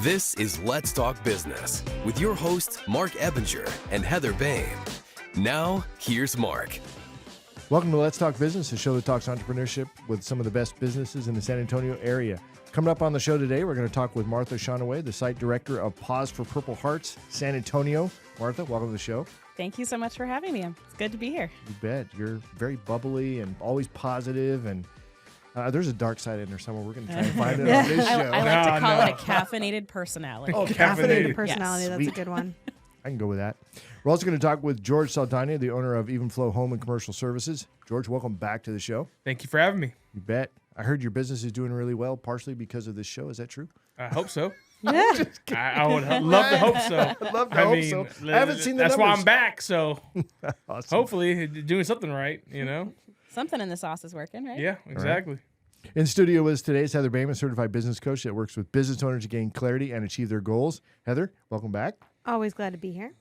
This is Let's Talk Business with your hosts, Marc Ebinger and Heather Boehme. Now, here's Marc. Welcome to Let's Talk Business, a show that talks entrepreneurship with some of the best businesses in the San Antonio area. Coming up on the show today, we're going to talk with Martha Schoenewe, the site director of Paws for Purple Hearts, San Antonio. Martha, welcome to the show. Thank you so much for having me. It's good to be here. You bet. You're very bubbly and always positive, and there's a dark side in there somewhere. We're going to try and find it on this show. I like to call it a caffeinated personality. Oh, Caffeinated personality. Yes. That's a good one. I can go with that. We're also going to talk with George Saldaña, the owner of Evenflow Home and Commercial Services. George, welcome back to the show. Thank you for having me. You bet. I heard your business is doing really well, partially because of this show. Is that true? I hope so. Yeah. I would love to hope so. I'd love to hope so. I haven't seen the That's numbers. why I'm back, so Awesome. hopefully doing something right, you know? Something in the sauce is working, right? Yeah, exactly. In studio with us today is Heather Boehme, a certified business coach that works with business owners to gain clarity and achieve their goals. Heather, welcome back. Always glad to be here.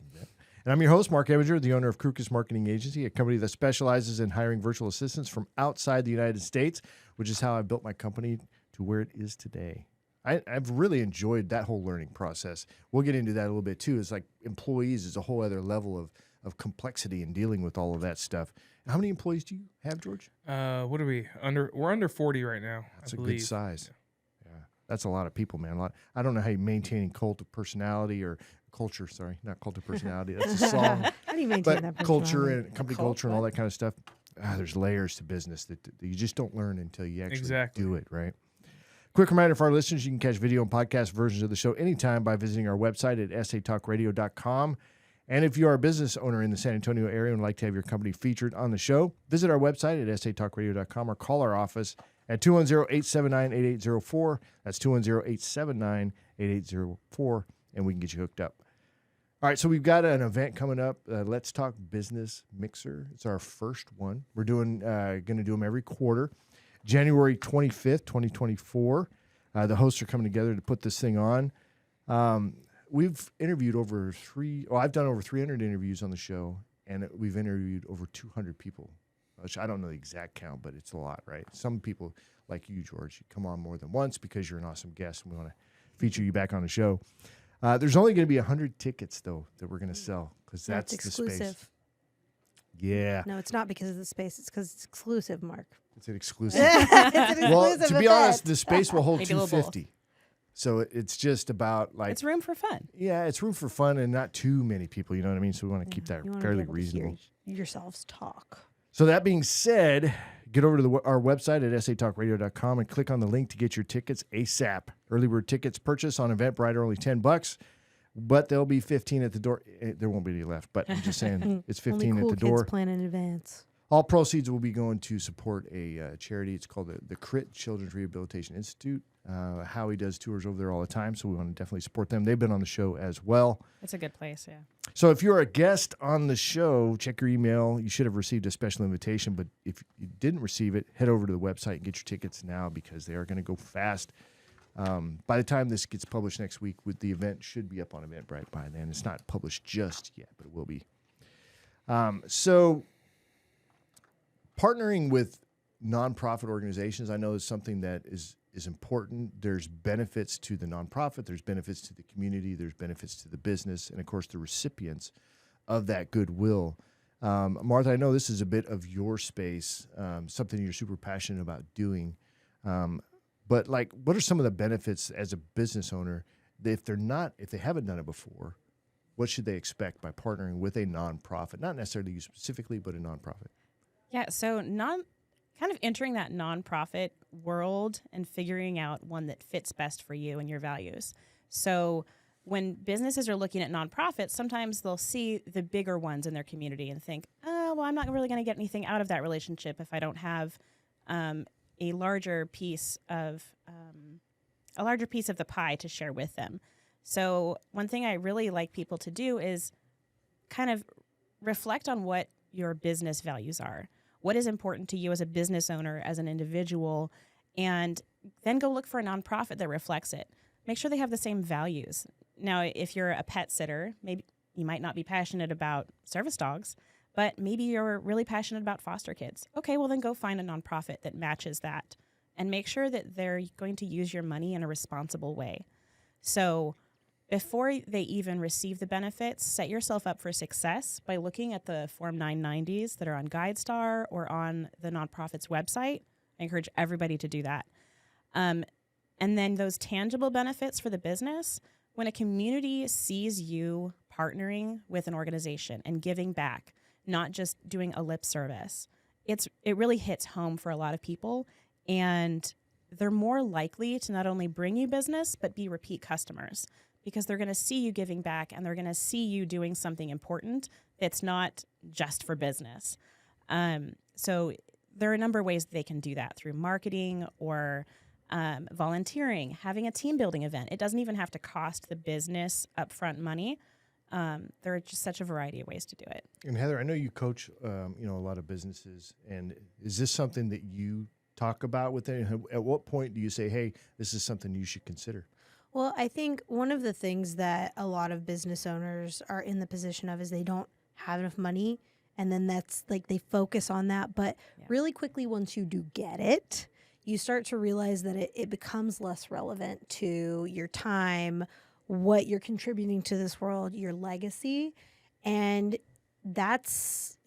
And I'm your host, Marc Ebinger, the owner of Krukus Marketing Agency, a company that specializes in hiring virtual assistants from outside the United States, which is how I built my company to where it is today. I've really enjoyed that whole learning process. We'll get into that a little bit too. It's like employees is a whole other level of complexity in dealing with all of that stuff. How many employees do you have, George? What are we under? We're under 40 right now. That's I a believe. good size. Yeah, that's a lot of people, man. I don't know how you maintain cult of personality or culture. Sorry, not cult of personality. That's a song. How do you maintain that But culture personality? and company culture and all that kind of stuff. There's layers to business that you just don't learn until you actually do it, right? Quick reminder for our listeners, you can catch video and podcast versions of the show anytime by visiting our website at satalkradio.com. And if you are a business owner in the San Antonio area and would like to have your company featured on the show, visit our website at satalkradio.com or call our office at 210-879-8804. That's 210-879-8804, and we can get you hooked up. All right, so we've got an event coming up, Let's Talk Business Mixer. It's our first one. We're going to do them every quarter. January 25th, 2024. The hosts are coming together to put this thing on. We've interviewed I've done over 300 interviews on the show, and we've interviewed over 200 people, which I don't know the exact count, but it's a lot, right? Some people, like you, George, you come on more than once because you're an awesome guest, and we want to feature you back on the show. There's only going to be 100 tickets, though, that we're going to sell because that's the exclusive. space. Yeah. No, it's not because of the space. It's because it's exclusive, Mark. It's an exclusive. It's an Well, exclusive to be event. honest, the space will hold Maybe a little 250. So it's just about like, It's room for fun. yeah, it's room for fun and not too many people. You know what I mean? So we want to keep that You wanna be fairly able to hear reasonable. yourselves talk. So that being said, get over to our website at satalkradio.com and click on the link to get your tickets ASAP. Early bird tickets purchased on Eventbrite are only $10, but there'll be 15 at the door. There won't be any left, but I'm just saying it's 15 Only cool at the door. kids plan in advance. All proceeds will be going to support a charity. It's called the CRIT Children's Rehabilitation Institute. Howie does tours over there all the time, so we want to definitely support them. They've been on the show as well. It's a good place, yeah. So if you're a guest on the show, check your email. You should have received a special invitation, but if you didn't receive it, head over to the website and get your tickets now because they are going to go fast. By the time this gets published next week, the event should be up on Eventbrite by then. It's not published just yet, but it will be. So partnering with nonprofit organizations, I know is something that is important. There's benefits to the nonprofit, there's benefits to the community, there's benefits to the business, and of course the recipients of that goodwill. Martha, I know this is a bit of your space, something you're super passionate about doing. But like, what are some of the benefits as a business owner if they haven't done it before? What should they expect by partnering with a nonprofit? Not necessarily you specifically, but a nonprofit. Yeah, so kind of entering that nonprofit world and figuring out one that fits best for you and your values. So when businesses are looking at nonprofits, sometimes they'll see the bigger ones in their community and think, oh, well, I'm not really going to get anything out of that relationship if I don't have a larger piece of the pie to share with them. So one thing I really like people to do is kind of reflect on what your business values are. What is important to you as a business owner, as an individual, and then go look for a nonprofit that reflects it. Make sure they have the same values. Now, if you're a pet sitter, maybe you might not be passionate about service dogs, but maybe you're really passionate about foster kids. Okay, well then go find a nonprofit that matches that and make sure that they're going to use your money in a responsible way. So before they even receive the benefits, set yourself up for success by looking at the Form 990s that are on GuideStar or on the nonprofit's website. I encourage everybody to do that. And then those tangible benefits for the business, when a community sees you partnering with an organization and giving back, not just doing a lip service, it really hits home for a lot of people. And they're more likely to not only bring you business, but be repeat customers, because they're going to see you giving back and they're going to see you doing something important that's not just for business. So there are a number of ways that they can do that through marketing or volunteering, having a team building event. It doesn't even have to cost the business upfront money. There are just such a variety of ways to do it. And Heather, I know you coach, a lot of businesses, and is this something that you talk about with them? At what point do you say, hey, this is something you should consider? Well, I think one of the things that a lot of business owners are in the position of is they don't have enough money. And then that's like they focus on that. But really quickly, once you do get it, you start to realize that it becomes less relevant to your time, what you're contributing to this world, your legacy. And that's,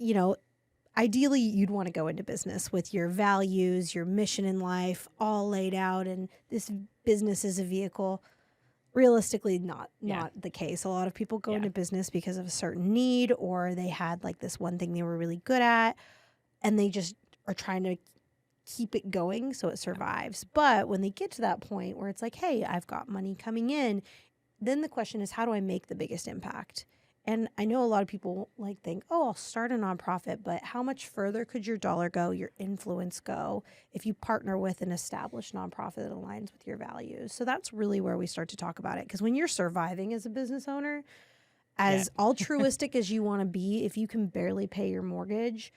ideally you'd want to go into business with your values, your mission in life all laid out. And this business is a vehicle. Realistically, not the case. A lot of people go into business because of a certain need, or they had like this one thing they were really good at, and they just are trying to keep it going so it survives. But when they get to that point where it's like, hey, I've got money coming in, then the question is, how do I make the biggest impact? And I know a lot of people think, oh, I'll start a nonprofit, but how much further could your dollar go, your influence go, if you partner with an established nonprofit that aligns with your values? So that's really where we start to talk about it. Because when you're surviving as a business owner, as altruistic as you want to be, if you can barely pay your mortgage,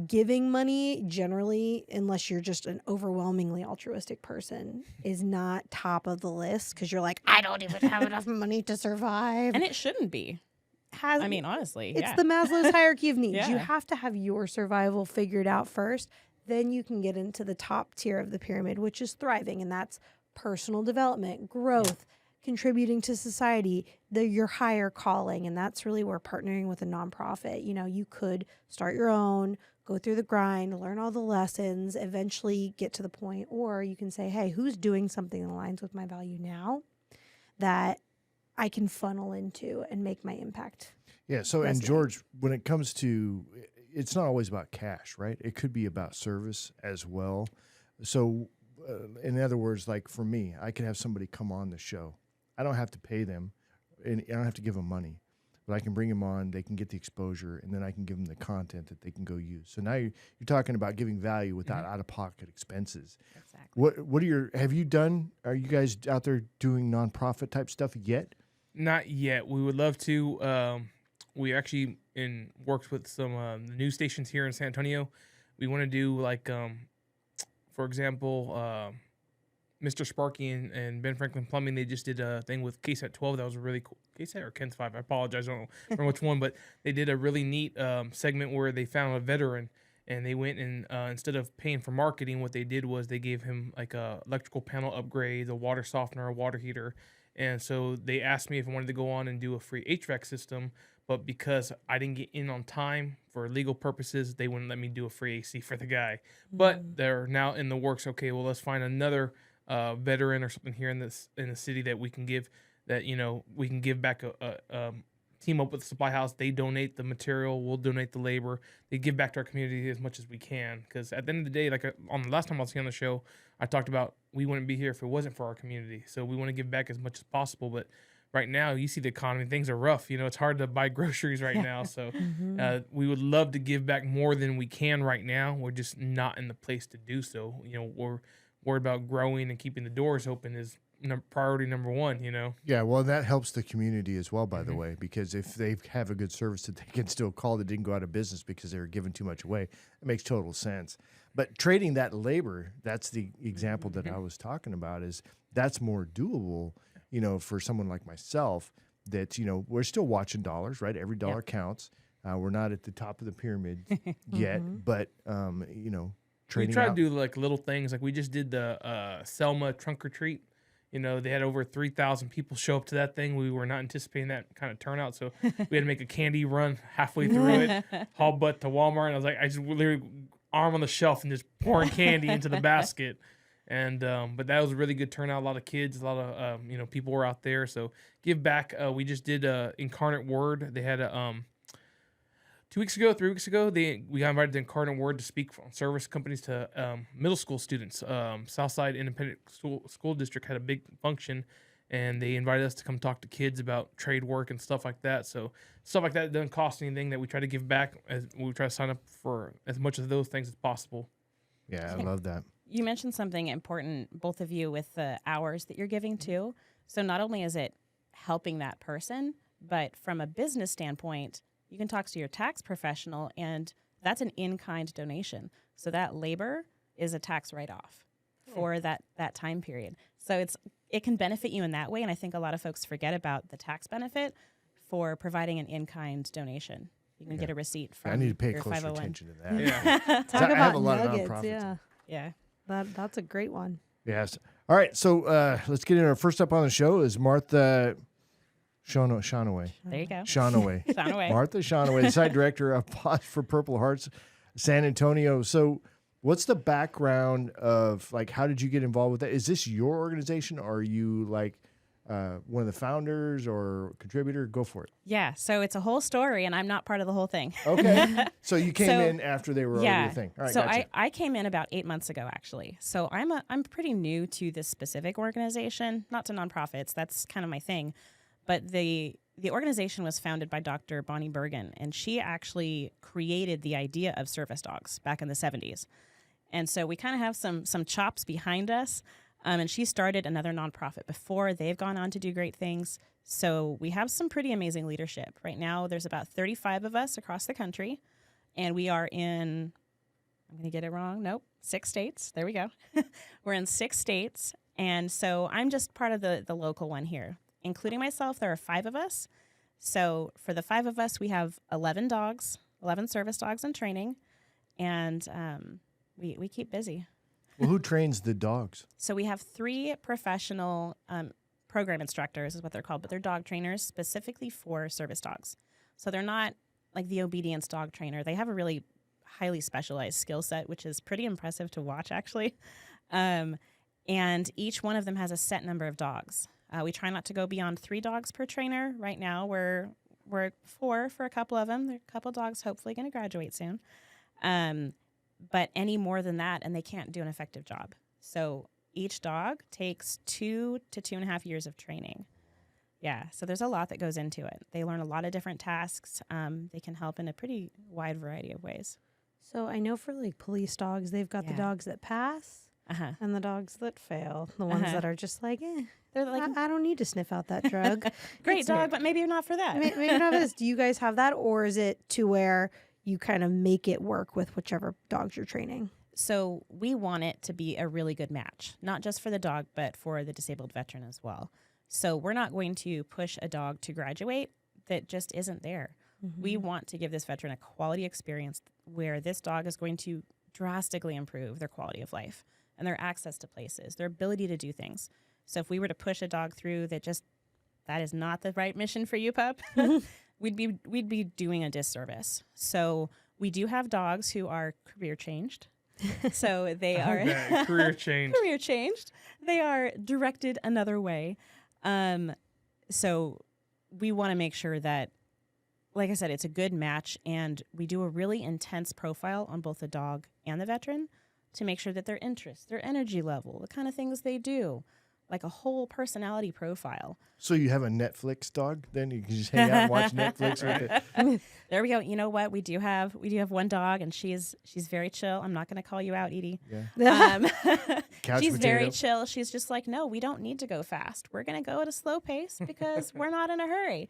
giving money generally, unless you're just an overwhelmingly altruistic person, is not top of the list, because you're like, I don't even have enough money to survive. And it shouldn't be. Honestly, it's the Maslow's hierarchy of needs. Yeah. You have to have your survival figured out first. Then you can get into the top tier of the pyramid, which is thriving. And that's personal development, growth, contributing to society, your higher calling. And that's really where partnering with a nonprofit, you could start your own, go through the grind, learn all the lessons, eventually get to the point. Or you can say, hey, who's doing something that aligns with my value now that I can funnel into and make my impact. Yeah. So, and George, when it comes to, it's not always about cash, right? It could be about service as well. So, in other words, like for me, I can have somebody come on the show. I don't have to pay them, and I don't have to give them money, but I can bring them on. They can get the exposure, and then I can give them the content that they can go use. So now you're talking about giving value without out-of-pocket expenses. Exactly. What are you guys out there doing nonprofit type stuff yet? Not yet. We would love to. We actually worked with some news stations here in San Antonio. We want to do for example, Mr. Sparky and Ben Franklin Plumbing. They just did a thing with KSAT 12 that was really cool. KSAT or KENS 5. I apologize. I don't remember which one, but they did a really neat segment where they found a veteran, and they went and instead of paying for marketing, what they did was they gave him like a electrical panel upgrade, a water softener, a water heater. And so they asked me if I wanted to go on and do a free HVAC system, but because I didn't get in on time for legal purposes, they wouldn't let me do a free AC for the guy. But they're now in the works. Okay, well, let's find another veteran or something here in the city that we can give we can give back a team up with the supply house. They donate the material, we'll donate the labor. They give back to our community as much as we can. Because at the end of the day, on the last time I was here on the show, I talked about we wouldn't be here if it wasn't for our community. So we want to give back as much as possible. But right now, you see the economy, things are rough. It's hard to buy groceries right now. So we would love to give back more than we can right now. We're just not in the place to do so. We're worried about growing and keeping the doors open is priority number one, Yeah, well, that helps the community as well, by the way, because if they have a good service that they can still call that didn't go out of business because they were giving too much away, it makes total sense. But trading that labor, that's the example that I was talking about, that's more doable, for someone like myself that, we're still watching dollars, right? Every dollar counts. We're not at the top of the pyramid yet, but, we trading try out. to do little things. Like we just did the Selma trunk or treat. They had over 3,000 people show up to that thing. We were not anticipating that kind of turnout, so we had to make a candy run halfway through it, haul butt to Walmart. And I was like, I just literally arm on the shelf and just pouring candy into the basket. And but that was a really good turnout. A lot of kids, a lot of people were out there. So give back. We just did Incarnate Word. They had a 3 weeks ago, we got invited to Incarnate Word to speak on service companies to middle school students. Southside Independent School District had a big function, and they invited us to come talk to kids about trade work and stuff like that. So stuff like that doesn't cost anything, that we try to give back, as we try to sign up for as much of those things as possible. Yeah, I love that. You mentioned something important, both of you, with the hours that you're giving too. So not only is it helping that person, but from a business standpoint, you can talk to your tax professional, and that's an in-kind donation. So that labor is a tax write-off for that time period. So it can benefit you in that way, and I think a lot of folks forget about the tax benefit for providing an in-kind donation. You can get a receipt from I need to pay your closer 501. attention to that. Yeah. Talk I about have a lot nuggets, of nonprofits. yeah. Yeah. That's a great one. Yes. All right. So let's get in. Our first up on the show is Martha Schoenewe. There you go. Schoenewe. Found a way. Martha Schoenewe, the site director of Paws for Purple Hearts, San Antonio. So what's the background of, like, how did you get involved with that? Is this your organization, or are you like one of the founders or contributor? Go for it. Yeah. So it's a whole story, and I'm not part of the whole thing. Okay. So you came So- in after they were already a thing. All right. So Gotcha. I came in about 8 months ago, actually. So I'm pretty new to this specific organization, not to nonprofits. That's kind of my thing. But the organization was founded by Dr. Bonnie Bergen, and she actually created the idea of service dogs back in the 70s. And so we kind of have some chops behind us. And she started another nonprofit before. They've gone on to do great things. So we have some pretty amazing leadership. Right now, there's about 35 of us across the country, and we are in, I'm going to get it wrong. Nope, 6 states. There we go. We're in 6 states. And so I'm just part of the local one here. Including myself, there are 5 of us. So for the 5 of us, we have 11 dogs, 11 service dogs in training, and we keep busy. Well, who trains the dogs? So we have 3 professional program instructors is what they're called, but they're dog trainers specifically for service dogs. So they're not like the obedience dog trainer. They have a really highly specialized skill set, which is pretty impressive to watch, actually. And each one of them has a set number of dogs. We try not to go beyond 3 dogs per trainer. Right now, we're 4 for a couple of them. There are a couple dogs hopefully going to graduate soon. But any more than that, and they can't do an effective job. So each dog takes 2 to 2.5 years of training. Yeah, so there's a lot that goes into it. They learn a lot of different tasks. They can help in a pretty wide variety of ways. So I know for like police dogs, they've got the dogs that pass and the dogs that fail. The ones that are just like, They're like, I don't need to sniff out that drug. great dog, but maybe you're not for that. Maybe not this. Do you guys have that, or is it to where you kind of make it work with whichever dogs you're training? So we want it to be a really good match, not just for the dog, but for the disabled veteran as well. So we're not going to push a dog to graduate that just isn't there. Mm-hmm. We want to give this veteran a quality experience where this dog is going to drastically improve their quality of life and their access to places, their ability to do things. So if we were to push a dog through that is not the right mission for you, pup, we'd be doing a disservice. So we do have dogs who are career changed. So they are career change. Career changed. They are directed another way. So we want to make sure that, like I said, it's a good match, and we do a really intense profile on both the dog and the veteran to make sure that their interests, their energy level, the kind of things they do, like a whole personality profile. So you have a Netflix dog? Then you can just hang out and watch Netflix with it. There we go. You know what? We do have one dog, and she's very chill. I'm not going to call you out, Edie. Yeah. She's potato. very chill. She's just like, no, we don't need to go fast. We're going to go at a slow pace because we're not in a hurry.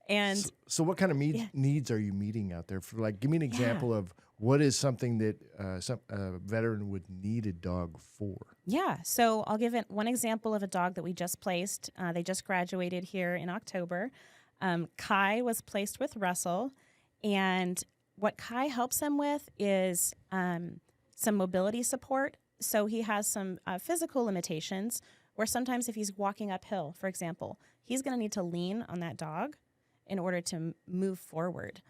And so what kind of needs are you meeting out there? For, like, give me an example of what is something that a veteran would need a dog for. Yeah, so I'll give it one example of a dog that we just placed. They just graduated here in October. Kai was placed with Russell, and what Kai helps him with is some mobility support. So he has some physical limitations Or sometimes if he's walking uphill, for example, he's going to need to lean on that dog in order to move forward.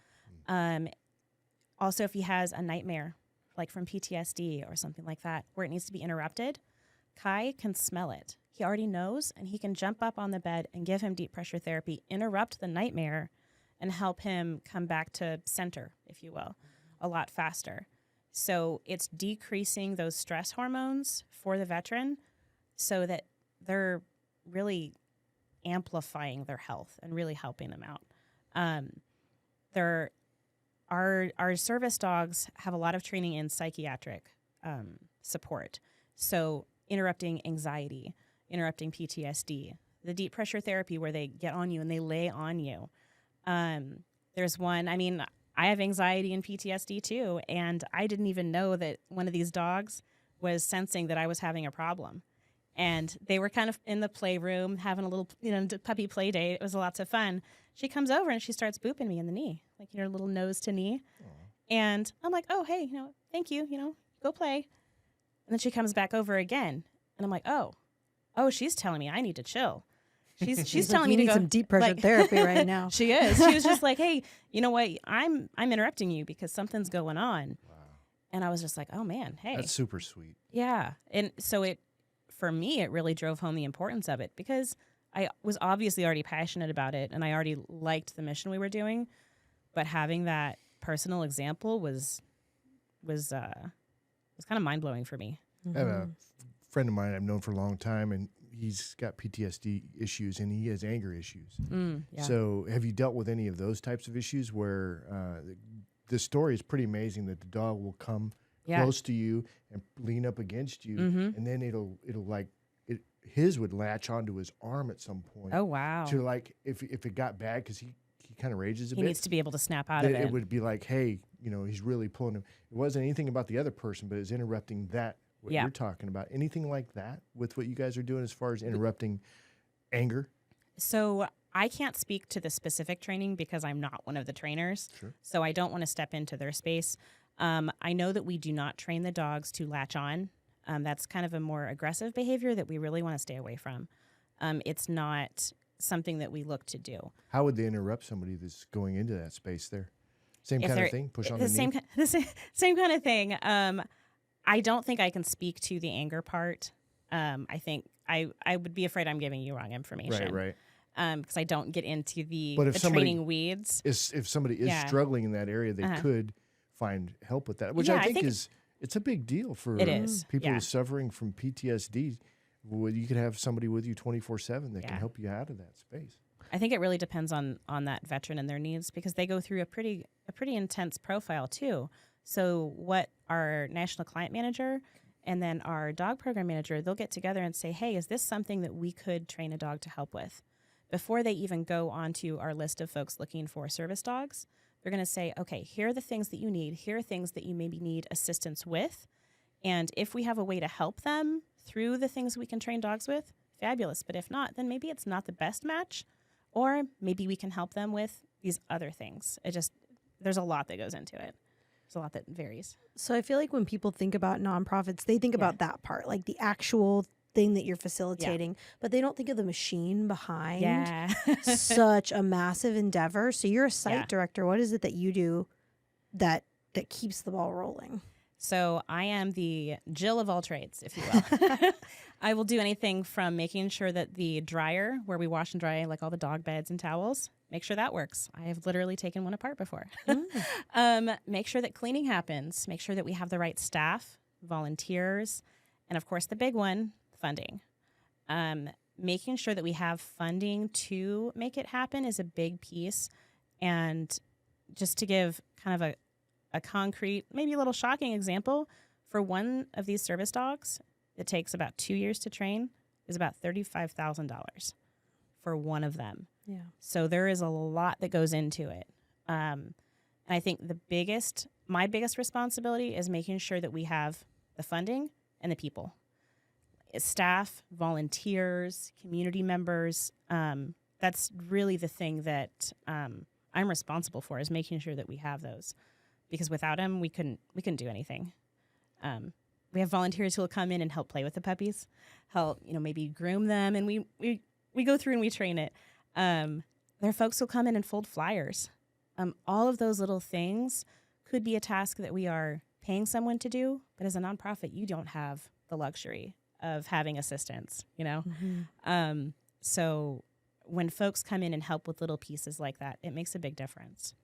Also, if he has a nightmare, like from PTSD or something like that, where it needs to be interrupted, Kai can smell it. He already knows, and he can jump up on the bed and give him deep pressure therapy, interrupt the nightmare, and help him come back to center, if you will, a lot faster. So it's decreasing those stress hormones for the veteran so that they're really amplifying their health and really helping them out. Our service dogs have a lot of training in psychiatric support. So interrupting anxiety, interrupting PTSD, the deep pressure therapy where they get on you and they lay on you. There's one, I mean, I have anxiety and PTSD too, and I didn't even know that one of these dogs was sensing that I was having a problem. And they were kind of in the playroom having a little, puppy play date. It was lots of fun. She comes over and she starts booping me in the knee, like, little nose to knee. Aww. And I'm like, oh, hey, thank you, go play. And then she comes back over again. And I'm like, oh, she's telling me I need to chill. She's telling me to go some deep pressure therapy right now. She is. She was just like, hey, you know what? I'm interrupting you because something's going on. Wow. And I was just like, oh man, hey. That's super sweet. Yeah. And so for me, it really drove home the importance of it because I was obviously already passionate about it and I already liked the mission we were doing, but having that personal example was kind of mind blowing for me. I have a friend of mine I've known for a long time, and he's got PTSD issues and he has anger issues. Yeah. So have you dealt with any of those types of issues where the story is pretty amazing that the dog will come close to you and lean up against you, and then his would latch onto his arm at some point. Oh, wow. To like, if it got bad, because he kind of rages a bit. He needs to be able to snap out of it. It would be like, hey, he's really pulling him. It wasn't anything about the other person, but it's interrupting that, what you're talking about. Anything like that with what you guys are doing as far as interrupting anger? So I can't speak to the specific training because I'm not one of the trainers. Sure. So I don't want to step into their space. I know that we do not train the dogs to latch on. That's kind of a more aggressive behavior that we really want to stay away from. It's not something that we look to do. How would they interrupt somebody that's going into that space there? Same kind of thing? Push on the knee? Same kind of thing. I don't think I can speak to the anger part. I think I would be afraid I'm giving you wrong information. Right. Because I don't get into the somebody training weeds. If somebody is struggling in that area, they could find help with that, which I think it's a big deal for people who are suffering from PTSD. You could have somebody with you 24/7 that can help you out of that space. I think it really depends on that veteran and their needs because they go through a pretty intense profile too. So what our national client manager and then our dog program manager, they'll get together and say, hey, is this something that we could train a dog to help with? Before they even go onto our list of folks looking for service dogs, they're going to say, okay, here are the things that you need. Here are things that you maybe need assistance with. And if we have a way to help them through the things we can train dogs with, fabulous. But if not, then maybe it's not the best match, or maybe we can help them with these other things. There's a lot that goes into it. There's a lot that varies. So I feel like when people think about nonprofits, they think about that part, like the actual thing that you're facilitating, but they don't think of the machine behind such a massive endeavor. So you're a site director. What is it that you do that keeps the ball rolling? So I am the Jill of all trades, if you will. I will do anything from making sure that the dryer, where we wash and dry like all the dog beds and towels, make sure that works. I have literally taken one apart before. Make sure that cleaning happens. Make sure that we have the right staff, volunteers, and of course the big one, funding. Making sure that we have funding to make it happen is a big piece. And just to give kind of a concrete, maybe a little shocking example, for one of these service dogs, it takes about 2 years to train, is about $35,000 for one of them. Yeah. So there is a lot that goes into it. And I think my biggest responsibility is making sure that we have the funding and the people. Staff, volunteers, community members. That's really the thing that I'm responsible for, is making sure that we have those. Because without them, we couldn't do anything. we have volunteers who will come in and help play with the puppies, help, maybe groom them. And we go through and we train it. There are folks who'll come in and fold flyers. All of those little things could be a task that we are paying someone to do, but as a nonprofit, you don't have the luxury of having assistants, So when folks come in and help with little pieces like that, it makes a big difference.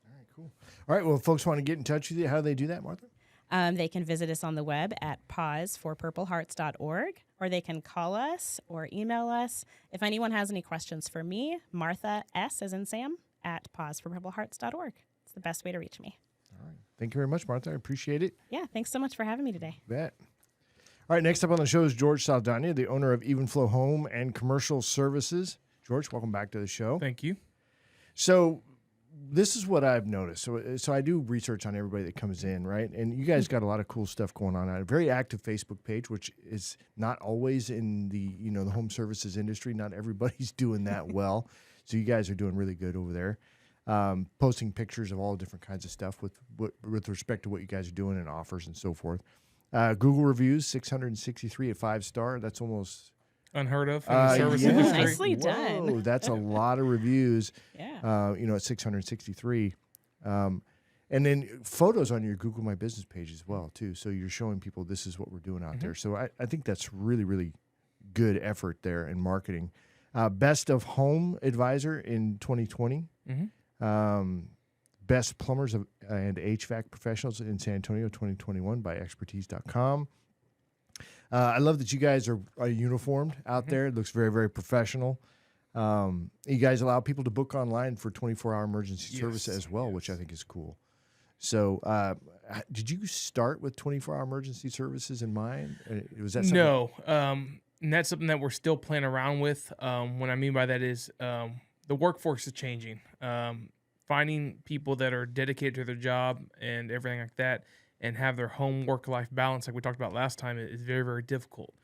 All right, cool. All right, well, if folks want to get in touch with you, how do they do that, Martha? They can visit us on the web at pawsforpurplehearts.org, or they can call us or email us. If anyone has any questions for me, Martha S. as in Sam, at pawsforpurplehearts.org. It's the best way to reach me. All right. Thank you very much, Martha. I appreciate it. Yeah, thanks so much for having me today. Bet. All right, next up on the show is George Saldaña, the owner of Evenflow Home and Commercial Services. George, welcome back to the show. Thank you. So this is what I've noticed. So I do research on everybody that comes in, right? And you guys got a lot of cool stuff going on. A very active Facebook page, which is not always in the the home services industry. Not everybody's doing that well. So you guys are doing really good over there. Posting pictures of all different kinds of stuff with respect to what you guys are doing and offers and so forth. Google reviews, 663 at 5-star. That's almost unheard of in the service yeah. industry. Nicely done. Whoa, that's a lot of reviews. Yeah. At 663. And then photos on your Google My Business page as well, too. So you're showing people this is what we're doing out there. So I think that's really, really good effort there in marketing. Best of Home Advisor in 2020. Best Plumbers and HVAC Professionals in San Antonio 2021 by expertise.com. I love that you guys are uniformed out there. It looks very, very professional. You guys allow people to book online for 24-hour emergency service as well, which I think is cool. So did you start with 24-hour emergency services in mind? Was that something? No. And that's something that we're still playing around with. What I mean by that is the workforce is changing. Finding people that are dedicated to their job and everything like that and have their home work-life balance, like we talked about last time, is very, very difficult.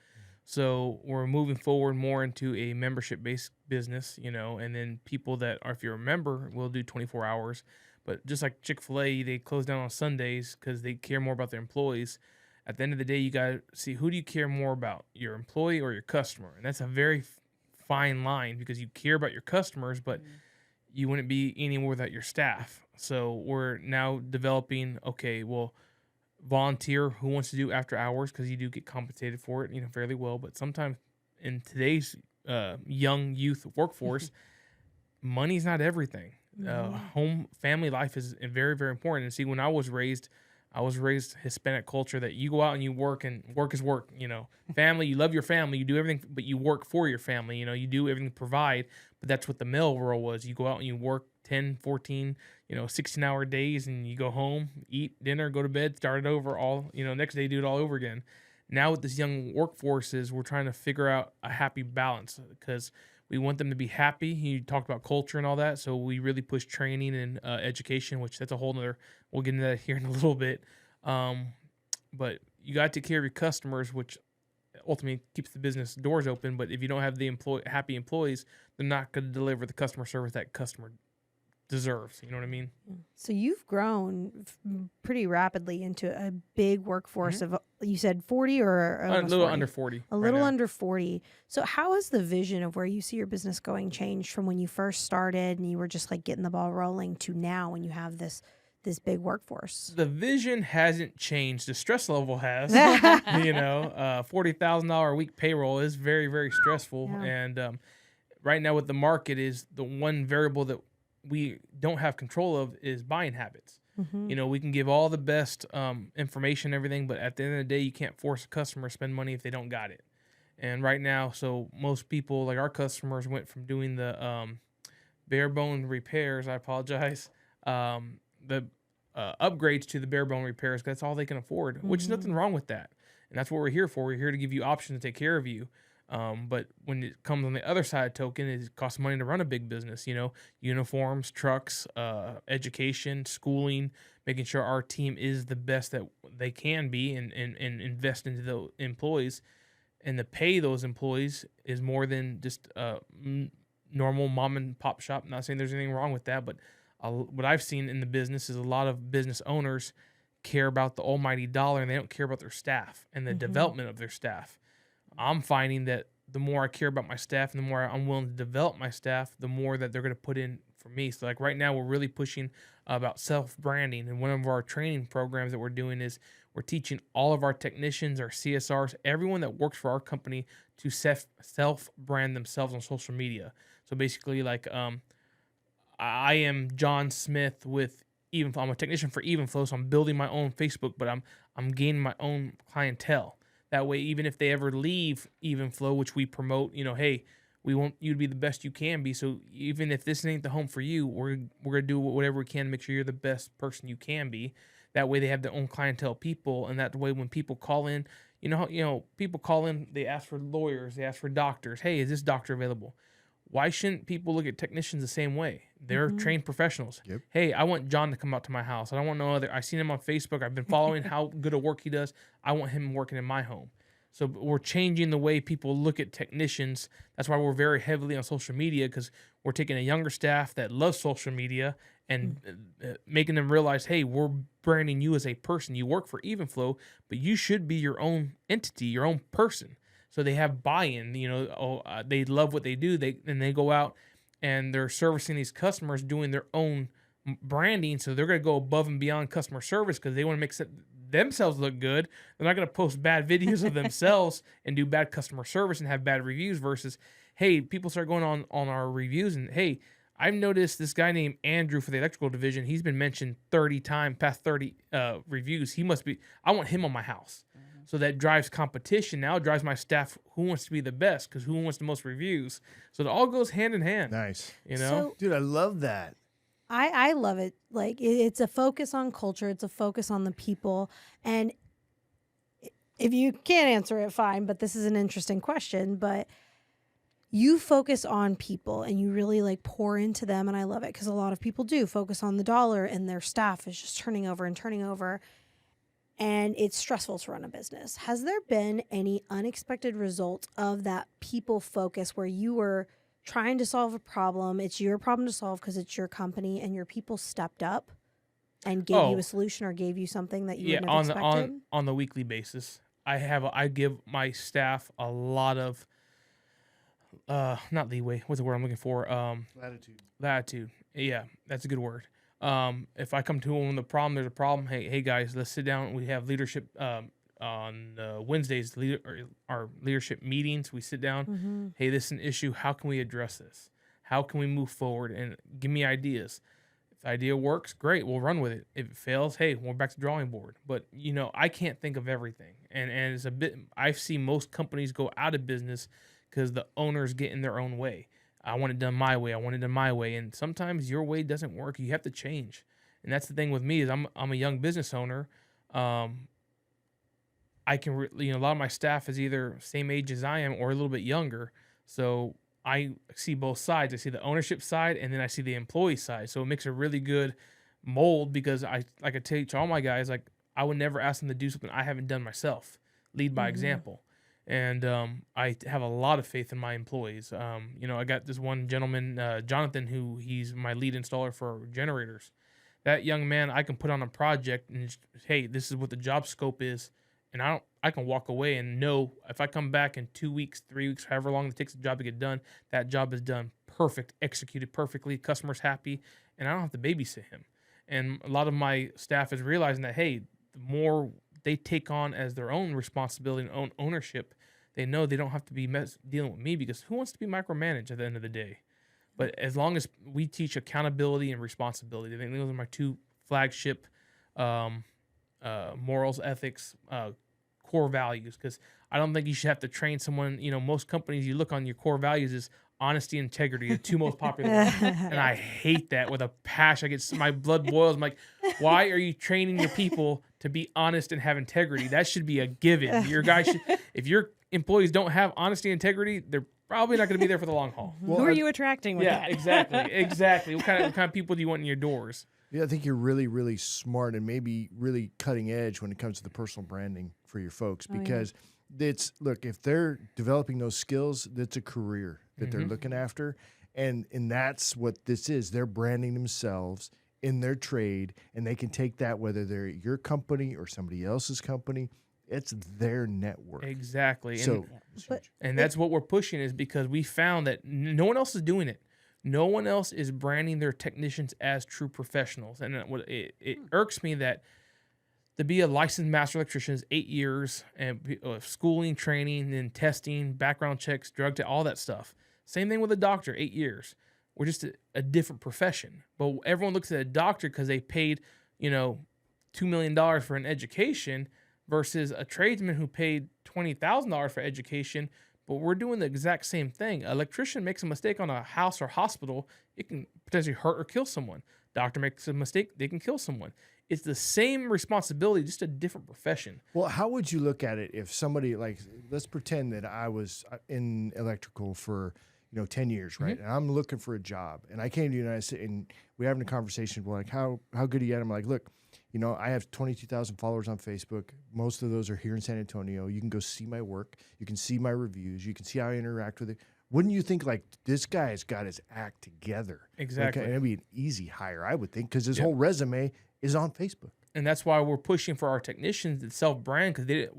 So we're moving forward more into a membership-based business, and then people that are, if you're a member, will do 24 hours. But just like Chick-fil-A, they close down on Sundays because they care more about their employees. At the end of the day, you got to see, who do you care more about, your employee or your customer? And that's a very fine line, because you care about your customers, but you wouldn't be anywhere without your staff. So we're now developing, volunteer who wants to do after hours, because you do get compensated for it, fairly well. But sometimes in today's young youth workforce, money's not everything. Home family life is very, very important. And see, when I was raised Hispanic culture, that you go out and you work, and work is work. Family, you love your family, you do everything, but you work for your family. You do everything to provide. But that's what the male world was. You go out and you work 10, 14, 16-hour days, and you go home, eat dinner, go to bed, start it over all, next day do it all over again. Now with this young workforce, we're trying to figure out a happy balance, because we want them to be happy. You talked about culture and all that, so we really push training and education, which that's a whole nother, we'll get into that here in a little bit. But you got to take care of your customers, which ultimately keeps the business doors open. But if you don't have the happy employees, they're not going to deliver the customer service that customer deserves. You know what I mean? So you've grown pretty rapidly into a big workforce of, you said 40 or a little 40? under 40. A little under 40. So how has the vision of where you see your business going changed from when you first started and you were just like getting the ball rolling to now when you have this big workforce? The vision hasn't changed. The stress level has. $40,000 a week payroll is very, very stressful. Yeah. And right now with the market, is the one variable that we don't have control of is buying habits. We can give all the best information and everything, but at the end of the day, you can't force a customer to spend money if they don't got it. And right now, so most people, like our customers, went from doing the bare bone repairs, I apologize, the upgrades to the bare bone repairs, because that's all they can afford, which is nothing wrong with that. And that's what we're here for. We're here to give you options to take care of you. But when it comes on the other side token, it costs money to run a big business, uniforms, trucks, education, schooling, making sure our team is the best that they can be, and invest into the employees. And to pay those employees is more than just normal mom and pop shop. I'm not saying there's anything wrong with that, but what I've seen in the business is a lot of business owners care about the almighty dollar and they don't care about their staff and the development of their staff. I'm finding that the more I care about my staff and the more I'm willing to develop my staff, the more that they're going to put in for me. So like right now we're really pushing about self-branding, and one of our training programs that we're doing is we're teaching all of our technicians, our CSRs, everyone that works for our company to self-brand themselves on social media. So basically like I am John Smith with Evenflow. I'm a technician for Evenflow, so I'm building my own Facebook, but I'm gaining my own clientele. That way, even if they ever leave Evenflow, which we promote, hey, we want you to be the best you can be. So even if this ain't the home for you, we're gonna do whatever we can to make sure you're the best person you can be. That way, they have their own clientele people, and that way, when people call in, people call in, they ask for lawyers, they ask for doctors. Hey, is this doctor available? Why shouldn't people look at technicians the same way? They're trained professionals. Yep. Hey, I want John to come out to my house. I don't want no other. I've seen him on Facebook. I've been following how good a work he does. I want him working in my home. So we're changing the way people look at technicians. That's why we're very heavily on social media, because we're taking a younger staff that loves social media and making them realize, hey, we're branding you as a person. You work for Evenflow, but you should be your own entity, your own person. So they have buy-in, they love what they do. They go out and they're servicing these customers, doing their own branding. So they're going to go above and beyond customer service because they want to make themselves look good. They're not going to post bad videos of themselves and do bad customer service and have bad reviews versus, hey, people start going on our reviews and, hey, I've noticed this guy named Andrew for the electrical division. He's been mentioned 30 times, past 30 reviews. I want him on my house. So that drives competition. Now it drives my staff who wants to be the best because who wants the most reviews. So it all goes hand in hand. Nice. So, dude, I love that. I love it. Like it's a focus on culture. It's a focus on the people. And if you can't answer it, fine. But this is an interesting question. But you focus on people and you really like pour into them. And I love it because a lot of people do focus on the dollar and their staff is just turning over and turning over. And it's stressful to run a business. Has there been any unexpected results of that people focus where you were trying to solve a problem? It's your problem to solve because it's your company, and your people stepped up and gave you a solution or gave you something that you wouldn't have expected? On the weekly basis, I give my staff a lot of not leeway. What's the word I'm looking for? Latitude. Yeah, that's a good word. If I come to them with a problem, there's a problem. Hey guys, let's sit down. We have leadership on Wednesdays, our leadership meetings. We sit down. Hey, this is an issue. How can we address this? How can we move forward? And give me ideas. If the idea works, great, we'll run with it. If it fails, hey, we're back to the drawing board. But I can't think of everything, and it's a bit. I've seen most companies go out of business because the owners get in their own way. I want it done my way. I want it done my way. And sometimes your way doesn't work. You have to change. And that's the thing with me is I'm a young business owner. I can, a lot of my staff is either same age as I am or a little bit younger. So I see both sides. I see the ownership side and then I see the employee side. So it makes a really good mold because I teach all my guys, like I would never ask them to do something I haven't done myself. Lead by example. And I have a lot of faith in my employees. I got this one gentleman, Jonathan, he's my lead installer for generators. That young man, I can put on a project and just, hey, this is what the job scope is, and I can walk away and know if I come back in 2 weeks, 3 weeks, however long it takes the job to get done, that job is done perfect, executed perfectly, customer's happy, and I don't have to babysit him. And a lot of my staff is realizing that, hey, the more they take on as their own responsibility and own ownership, they know they don't have to be dealing with me because who wants to be micromanaged at the end of the day? But as long as we teach accountability and responsibility, I think those are my two flagship morals, ethics, core values. Because I don't think you should have to train someone. Most companies you look on your core values is honesty and integrity, the two most popular ones. And I hate that with a passion. My blood boils. I'm like, why are you training your people to be honest and have integrity? That should be a given. Your guys should, if your employees don't have honesty and integrity, they're probably not going to be there for the long haul. Well, who are you attracting with that? Exactly. What kind of people do you want in your doors? Yeah, I think you're really, really smart and maybe really cutting edge when it comes to the personal branding for your folks because if they're developing those skills, that's a career that they're looking after. And that's what this is. They're branding themselves in their trade, and they can take that, whether they're your company or somebody else's company, it's their network. Exactly. So, And that's what we're pushing, is because we found that no one else is doing it. No one else is branding their technicians as true professionals. And it irks me that to be a licensed master electrician is 8 years and schooling, training, and testing, background checks, drug test, all that stuff. Same thing with a doctor, 8 years. We're just a different profession. But everyone looks at a doctor because they paid, $2 million for an education versus a tradesman who paid $20,000 for education. But we're doing the exact same thing. An electrician makes a mistake on a house or hospital, it can potentially hurt or kill someone. Doctor makes a mistake, they can kill someone. It's the same responsibility, just a different profession. well, how would you look at it if somebody, like, let's pretend that I was in electrical for 10 years, right? And I'm looking for a job, and I came to the United States, and we're having a conversation. We're like, how good are you at? I'm like, look, I have 22,000 followers on Facebook. Most of those are here in San Antonio. You can go see my work. You can see my reviews. You can see how I interact with it. Wouldn't you think, like, this guy's got his act together? Exactly. And it'd be an easy hire, I would think, because his whole resume is on Facebook. And that's why we're pushing for our technicians to self-brand, because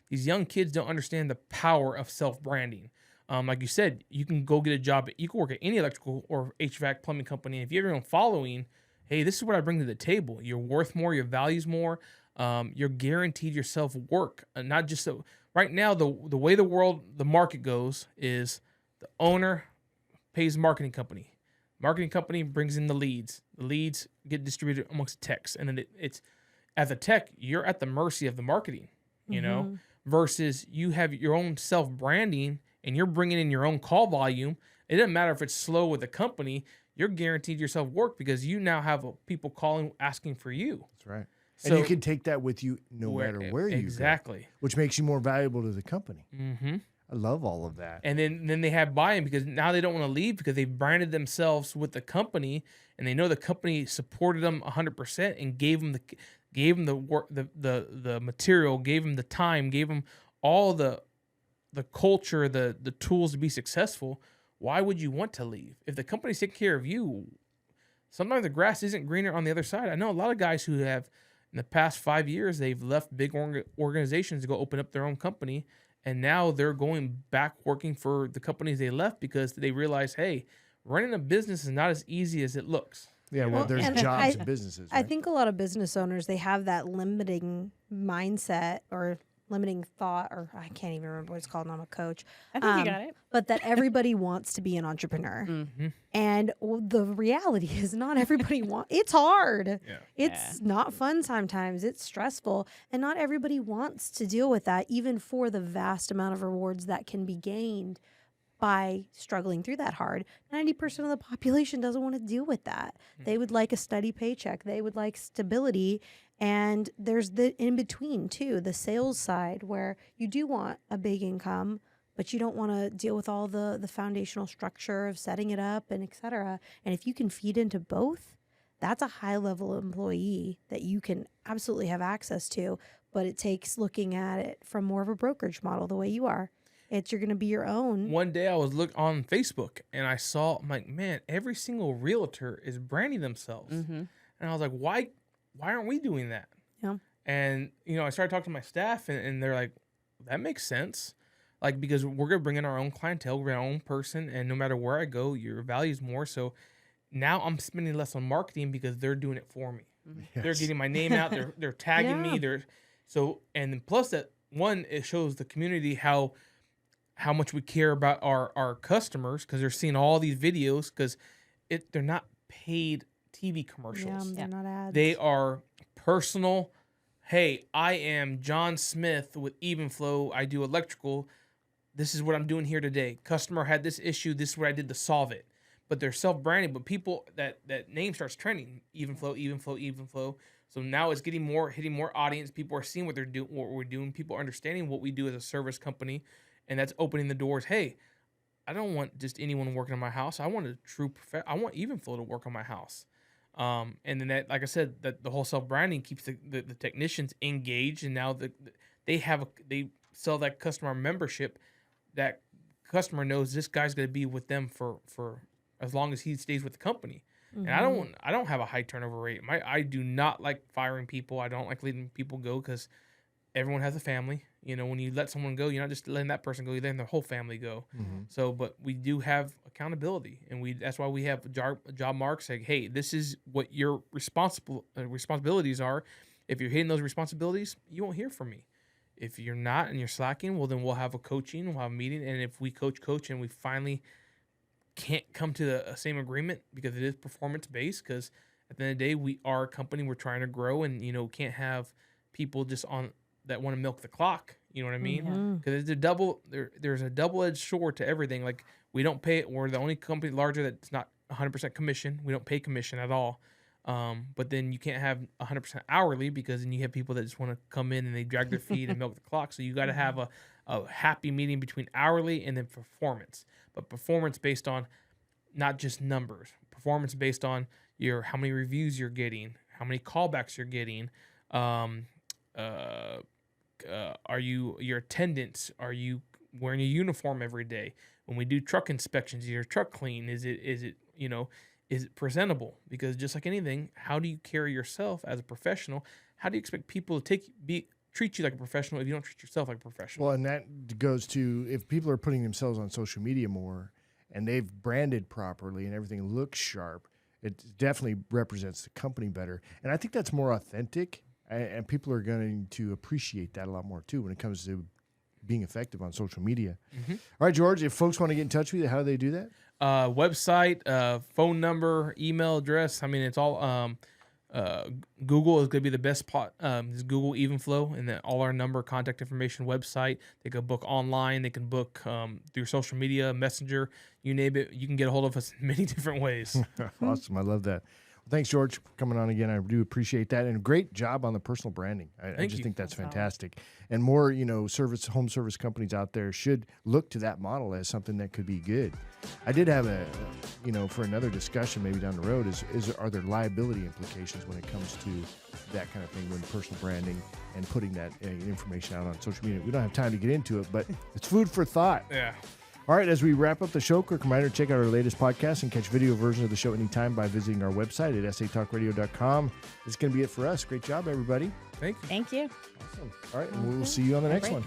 these young kids don't understand the power of self-branding. Like you said, you can go get a job. You can work at any electrical or HVAC plumbing company. And if you have your own following, hey, this is what I bring to the table. You're worth more. Your value's more. You're guaranteed your self-work. Not just so. Right now, the way the market goes is the owner pays the marketing company. Marketing company brings in the leads. The leads get distributed amongst the techs. And then it's as a tech, you're at the mercy of the marketing, versus you have your own self-branding and you're bringing in your own call volume. It doesn't matter if it's slow with the company. You're guaranteed yourself work because you now have people calling, asking for you. That's right. So, and you can take that with you no matter where you go. Which makes you more valuable to the company. Mm-hmm. I love all of that. And then they have buy-in because now they don't want to leave because they've branded themselves with the company and they know the company supported them 100% and gave them the work, the material, gave them the time, gave them all the culture, the tools to be successful. Why would you want to leave? If the company's taking care of you, sometimes the grass isn't greener on the other side. I know a lot of guys who have, in the past 5 years, they've left big organizations to go open up their own company, and now they're going back working for the companies they left because they realize, hey, running a business is not as easy as it looks. Yeah, well, there's jobs and businesses. Right? I think a lot of business owners, they have that limiting mindset or limiting thought, or I can't even remember what it's called, and I'm a coach. I think you got it. But that everybody wants to be an entrepreneur. Mm-hmm. And the reality is not everybody wants. It's hard. Yeah. It's not fun sometimes. It's stressful. And not everybody wants to deal with that, even for the vast amount of rewards that can be gained by struggling through that hard. 90% of the population doesn't want to deal with that. They would like a steady paycheck. They would like stability. And there's the in between too, the sales side, where you do want a big income, but you don't want to deal with all the foundational structure of setting it up and et cetera. And if you can feed into both, that's a high level employee that you can absolutely have access to. But it takes looking at it from more of a brokerage model, the way you are. You're going to be your own. One day I was looking on Facebook and I saw, I'm like, man, every single realtor is branding themselves. Mm-hmm. And I was like, why aren't we doing that? Yeah. And, I started talking to my staff and they're like, that makes sense. Like, because we're going to bring in our own clientele, we're our own person. And no matter where I go, your value's more. So now I'm spending less on marketing because they're doing it for me. Yes. They're getting my name out. They're tagging me. And then plus that one, it shows the community how much we care about our customers because they're seeing all these videos because they're not paid TV commercials. Yeah, they're not ads. They are personal. Hey, I am John Smith with Evenflow. I do electrical. This is what I'm doing here today. Customer had this issue. This is what I did to solve it. But they're self-branding. But people, that name starts trending. Evenflow. So now it's hitting more audience. People are seeing what we're doing. People are understanding what we do as a service company. And that's opening the doors. Hey, I don't want just anyone working in my house. I want I want Evenflow to work on my house. And then that, like I said, that the whole self-branding keeps the technicians engaged. And now they sell that customer membership. That customer knows this guy's going to be with them for as long as he stays with the company. And I don't have a high turnover rate. I do not like firing people. I don't like letting people go because everyone has a family. You know, when you let someone go, you're not just letting that person go, you're letting the whole family go. So, but we do have accountability, and that's why we have job marks saying, hey, this is what your responsibilities are. If you're hitting those responsibilities, you won't hear from me. If you're not and you're slacking, well, then we'll have we'll have a meeting, and if we coach, and we finally can't come to the same agreement because it is performance-based, because at the end of the day, we are a company, we're trying to grow, and, you know, can't have people just on that want to milk the clock. You know what I mean? Because there's a double-edged sword to everything. Like, we don't pay, we're the only company larger that's not 100% commission. We don't pay commission at all. But then you can't have 100% hourly, because then you have people that just want to come in and they drag their feet and milk the clock. So you got to have a happy medium between hourly and then performance. But performance based on not just numbers. Performance based on how many reviews you're getting, how many callbacks you're getting. Are your attendance? Are you wearing a uniform every day? When we do truck inspections, is your truck clean? Is it presentable? Because just like anything, how do you carry yourself as a professional? How do you expect people to treat you like a professional if you don't treat yourself like a professional? Well, and that goes to, if people are putting themselves on social media more and they've branded properly and everything looks sharp, it definitely represents the company better. And I think that's more authentic, and people are going to appreciate that a lot more too when it comes to being effective on social media. All right, George, if folks want to get in touch with you, how do they do that? Website, phone number, email address. I mean, it's all Google is going to be the best spot. Is Google Evenflow, and then all our number, contact information, website. They can book online. They can book through social media, Messenger, you name it. You can get a hold of us in many different ways. Awesome. I love that. Well, thanks, George, for coming on again. I do appreciate that. And great job on the personal branding. I just think that's fantastic. And more, home service companies out there should look to that model as something that could be good. I did have for another discussion maybe down the road are there liability implications when it comes to that kind of thing, when personal branding and putting that information out on social media? We don't have time to get into it, but it's food for thought. Yeah. All right, as we wrap up the show, quick reminder to check out our latest podcast and catch video versions of the show anytime by visiting our website at satalkradio.com. This is going to be it for us. Great job, everybody. Thank you. Thank you. Awesome. All right, and we'll see you on the next one.